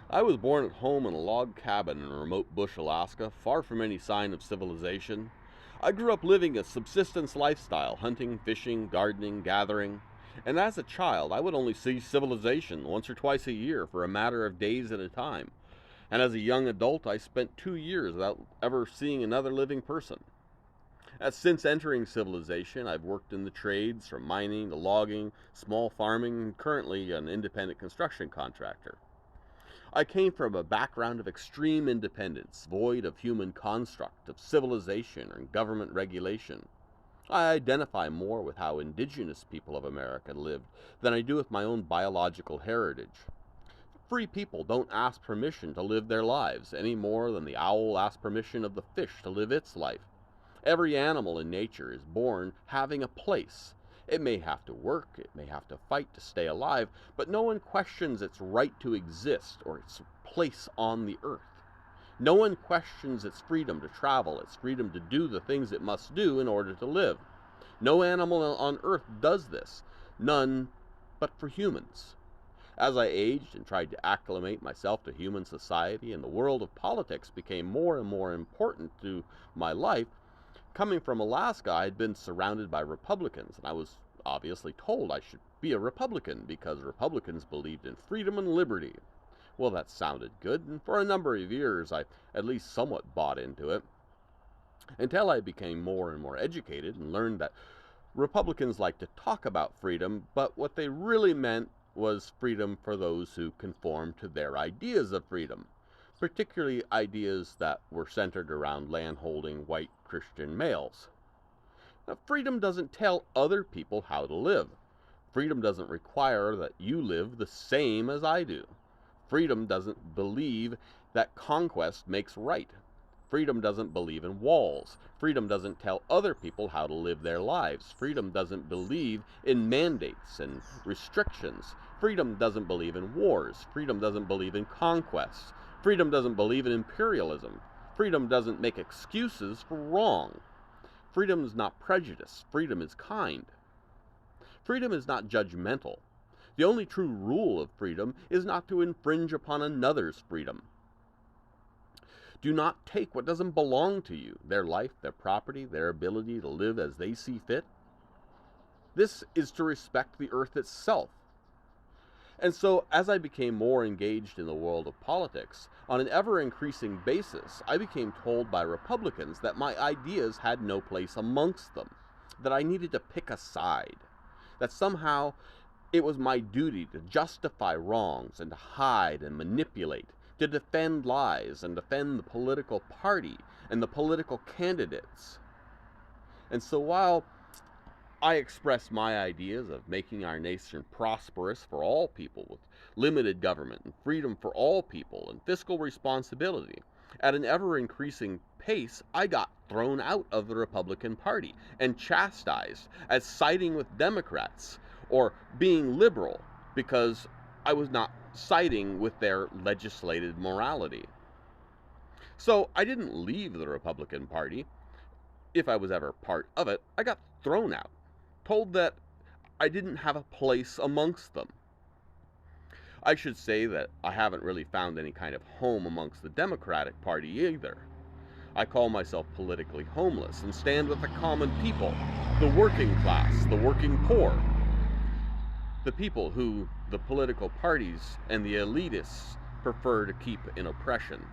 I was born at home in a log cabin in remote bush, Alaska, far from any sign of civilization. I grew up living a subsistence lifestyle, hunting, fishing, gardening, gathering. And as a child, I would only see civilization once or twice a year for a matter of days at a time. And as a young adult, I spent 2 years without ever seeing another living person. Since entering civilization, I've worked in the trades from mining to logging, small farming, and currently an independent construction contractor. I came from a background of extreme independence, void of human construct, of civilization or government regulation. I identify more with how indigenous people of America lived than I do with my own biological heritage. Free people don't ask permission to live their lives any more than the owl asks permission of the fish to live its life. Every animal in nature is born having a place. It may have to work, it may have to fight to stay alive, but no one questions its right to exist or its place on the earth. No one questions its freedom to travel, its freedom to do the things it must do in order to live. No animal on earth does this, none but for humans. As I aged and tried to acclimate myself to human society and the world of politics became more and more important to my life, coming from Alaska, I had been surrounded by Republicans, and I was obviously told I should be a Republican because Republicans believed in freedom and liberty. Well, that sounded good, and for a number of years I at least somewhat bought into it, until I became more and more educated and learned that Republicans like to talk about freedom, but what they really meant was freedom for those who conform to their ideas of freedom, particularly ideas that were centered around landholding white Christian males. Now, freedom doesn't tell other people how to live. Freedom doesn't require that you live the same as I do. Freedom doesn't believe that conquest makes right. Freedom doesn't believe in walls. Freedom doesn't tell other people how to live their lives. Freedom doesn't believe in mandates and restrictions. Freedom doesn't believe in wars. Freedom doesn't believe in conquest. Freedom doesn't believe in imperialism. Freedom doesn't make excuses for wrong. Freedom is not prejudice. Freedom is kind. Freedom is not judgmental. The only true rule of freedom is not to infringe upon another's freedom. Do not take what doesn't belong to you, their life, their property, their ability to live as they see fit. This is to respect the earth itself. And so, as I became more engaged in the world of politics, on an ever-increasing basis, I became told by Republicans that my ideas had no place amongst them, that I needed to pick a side, that somehow it was my duty to justify wrongs and to hide and manipulate, to defend lies and defend the political party and the political candidates. And so while I expressed my ideas of making our nation prosperous for all people with limited government and freedom for all people and fiscal responsibility, at an ever-increasing pace, I got thrown out of the Republican Party and chastised as siding with Democrats or being liberal because I was not siding with their legislated morality. So I didn't leave the Republican Party. If I was ever part of it, I got thrown out, told that I didn't have a place amongst them. I should say that I haven't really found any kind of home amongst the Democratic Party either. I call myself politically homeless and stand with the common people, the working class, the working poor, the people who the political parties and the elitists prefer to keep in oppression.